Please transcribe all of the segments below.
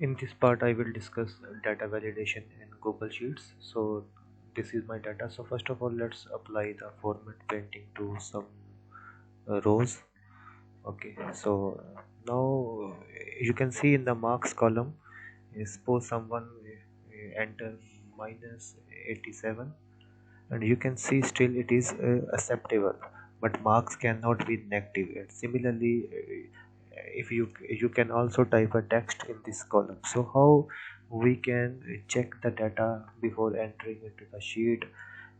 In this part, I will discuss data validation in Google Sheets. So this is my data. So first of all, let's apply the format painting to some rows. Okay, so now you can see in the marks column, suppose someone enter minus 87, and you can see still it is acceptable, but marks cannot be negative. And similarly, if you can also type a text in this column. So how we can check the data before entering into the sheet,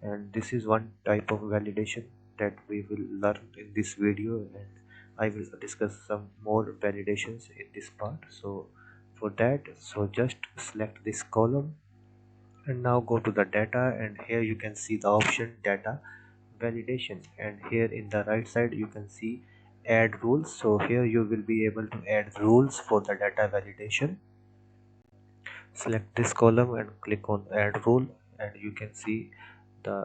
and this is one type of validation that we will learn in this video, and I will discuss some more validations in this part. So for that, so just select this column and now go to the data, and here you can see the option data validation, and here in the right side you can see add rules. So here you will be able to add rules for the data validation. Select this column and click on add rule, and you can see the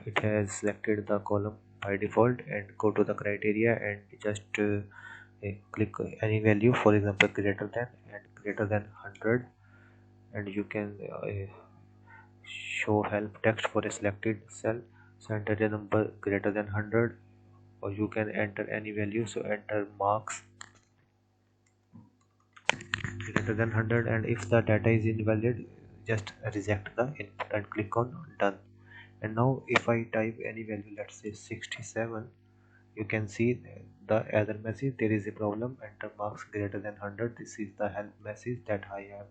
it has selected the column by default. And go to the criteria and just click any value, for example greater than and greater than 100, and you can show help text for a selected cell. So enter a number greater than 100, or you can enter any value. So enter marks greater than 100, and if the data is invalid, just reject the input and click on done. And now if I type any value, let's say 67, you can see the other message, there is a problem, enter marks greater than 100. This is the help message that I have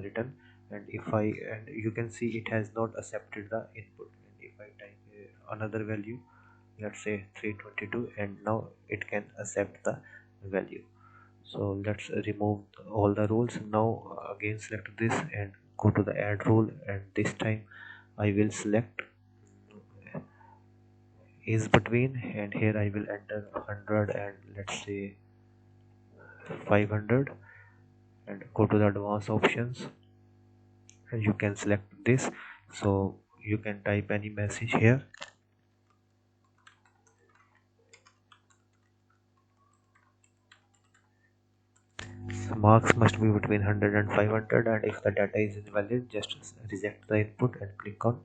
written. And if I, and you can see it has not accepted the input. And if I type another value, let's say 322, and now it can accept the value. So let's remove all the rules. Now again select this and go to the add rule, and this time I will select is between, and here I will enter 100 and let's say 500, and go to the advanced options, and you can select this. So you can type any message here. So marks must be between 100 and 500, and if the data is invalid, just reject the input and click on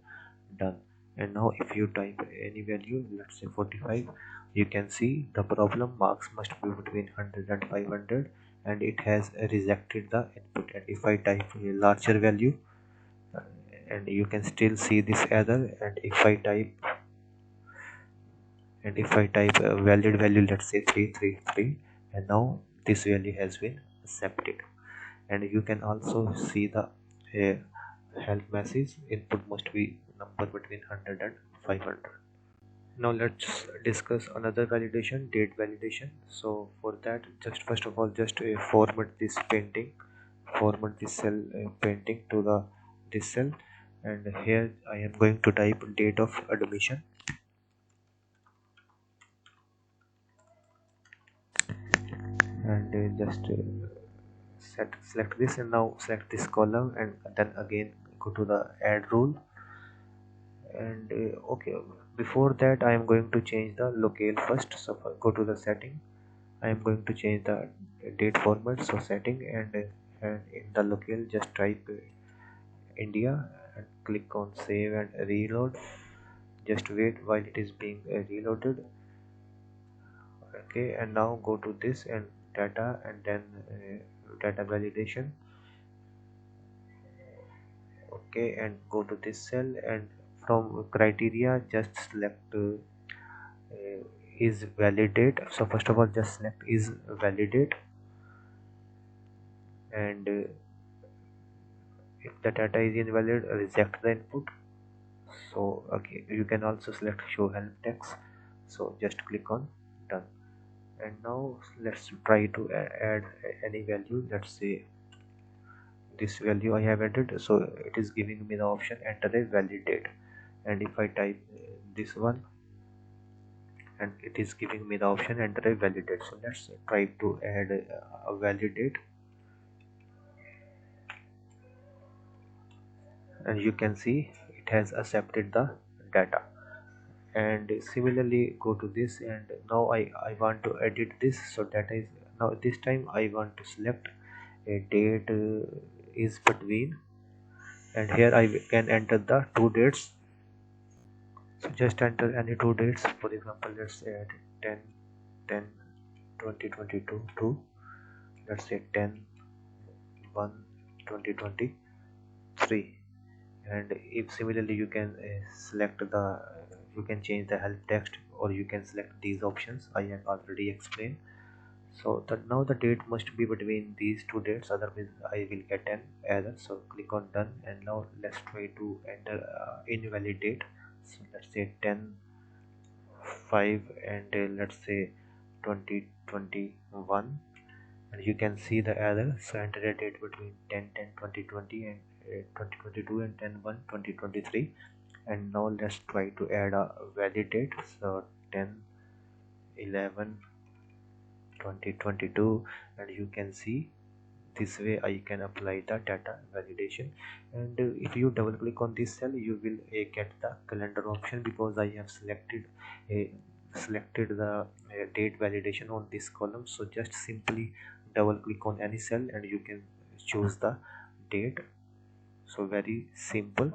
done. And now if you type any value, let's say 45, you can see the problem marks must be between 100 and 500, and it has rejected the input. And if I type a larger value, and you can still see this error. And if I type a valid value, let's say 333, and now this value has been accepted. And you can also see the help message, input must be number between 100 and 500. Now let's discuss another validation, date validation. So for that, just first of all, just format this painting, format this cell painting to the this cell. And here I am going to type date of admission, and just select this, and now select this column, and then again go to the add rule. And okay, before that I am going to change the locale first. So go to the setting, I am going to change the date format. So setting, and in the locale just type India, and click on save and reload. Just wait while it is being reloaded. Okay, and now go to this and data, and then data validation. Okay, and go to this cell, and from criteria just select is validate. So first of all, just select is validate, and if the data is invalid, reject the input. So okay, you can also select show help text. So just click on done. And now let's try to add any value. Let's say this value I have added, so it is giving me the option enter a valid date. And if I type this one, and it is giving me the option enter a valid date. So let's try to add a valid date, and you can see it has accepted the data. And similarly go to this, and now I want to edit this. So data is now this time I want to select a date is between, and here I can enter the two dates. So just enter any two dates. For example, let's add 10 10 2022 to, let's say, 10 1 2023. And if similarly you can select the you can change the help text, or you can select these options I have already explained. So that now the date must be between these two dates, otherwise I will get an error. So click on done, and now let's try to enter invalid date. So let's say 10 5, and let's say 2021, and you can see the error. So enter a date between 10/10/2020 and 2022, and 10/1/2023. And now let's try to add a valid date. So 10/11/2022, and you can see this way I can apply the data validation. And if you double click on this cell, you will get the calendar option, because I have selected the date validation on this column. So just simply double click on any cell and you can choose the date. So very simple.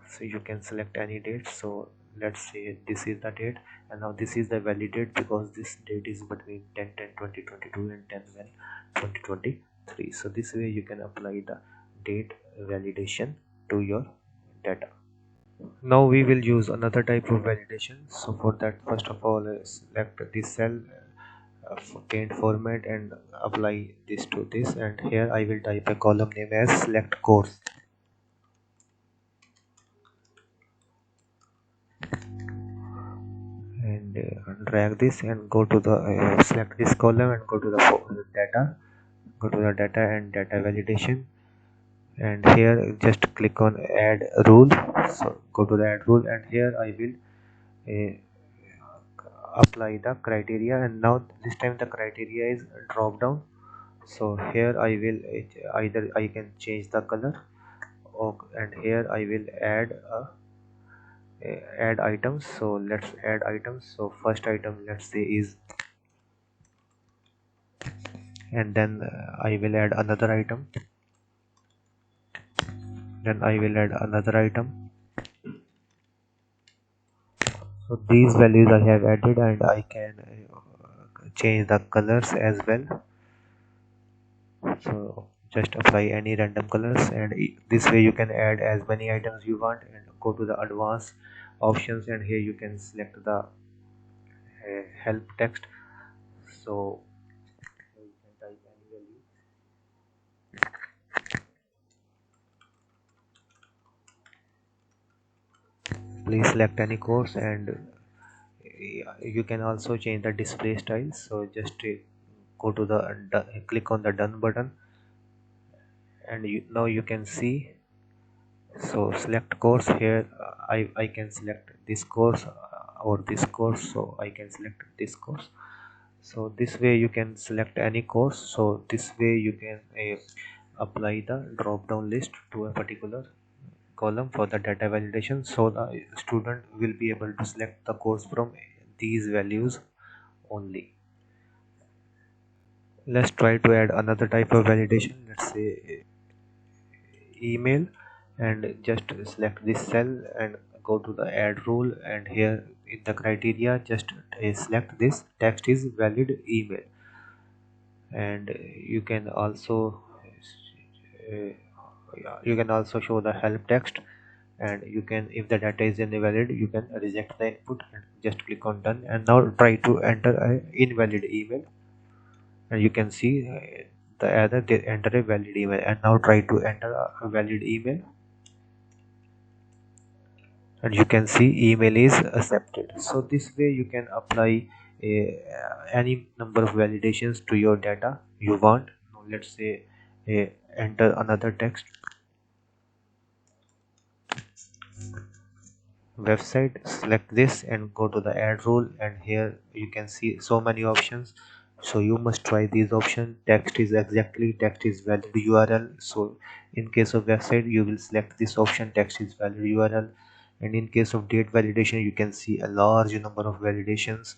So you can select any date. So let's say this is the date, and now this is the valid date, because this date is between 10/10/2022 and 10/1/2023. So this way you can apply the date validation to your data. Now we will use another type of validation. So for that, first of all, select this cell, paint format, and apply this to this. And here I will type a column name as select course, and drag this and go to the select this column and go to the data, go to the data and data validation, and here just click on add rule. So go to the add rule, and here I will uh, apply the criteria. And now this time the criteria is drop down. So here I will either I can change the color, or, and here I will add items. So let's add items. So first item, let's say, is, and then I will add another item, then I will add another item. So these values I have added, and I can change the colors as well. So just apply any random colors, and this way you can add as many items you want. And go to the advanced options, and here you can select the help text. So you can type any value. Please select any course, and you can also change the display style. So just go to the click on the done button, and now you can see. So select course. Here I can select this course or this course, so I can select this course. So this way you can select any course. So this way you can apply the drop down list to a particular column for the data validation, so the student will be able to select the course from these values only. Let's try to add another type of validation. Let's say email, and just select this cell and go to the add rule, and here in the criteria just select this text is valid email. And uh, you can also show the help text, and you can, if the data is invalid, you can reject the input and just click on done. And now try to enter a invalid email, and you can see the error, they enter a valid email. And now try to enter a valid email, and you can see email is accepted. So this way you can apply any number of validations to your data you want. Now let's say enter another text, website. Select this and go to the add rule, and here you can see so many options. So you must try these options. Text is exactly, text is valid URL. So in case of website, you will select this option, text is valid URL. And in case of date validation, you can see a large number of validations.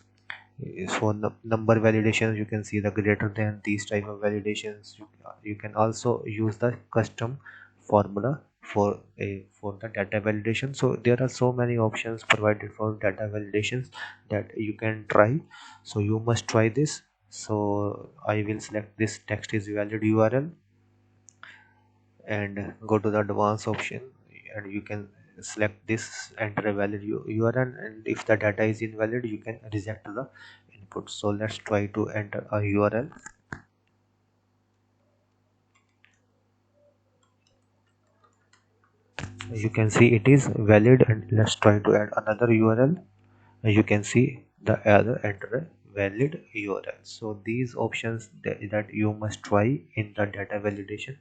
For number validations, you can see the greater than, these type of validations. You can also use the custom formula for the data validation. So there are so many options provided for data validations that you can try. So you must try this. So I will select this text is valid URL and go to the advanced option, and you can select this, enter a valid URL, and if the data is invalid you can reject the input. So let's try to enter a URL. You can see it is valid, and let's try to add another URL. You can see the other, enter a valid URL. So these options that you must try in the data validation.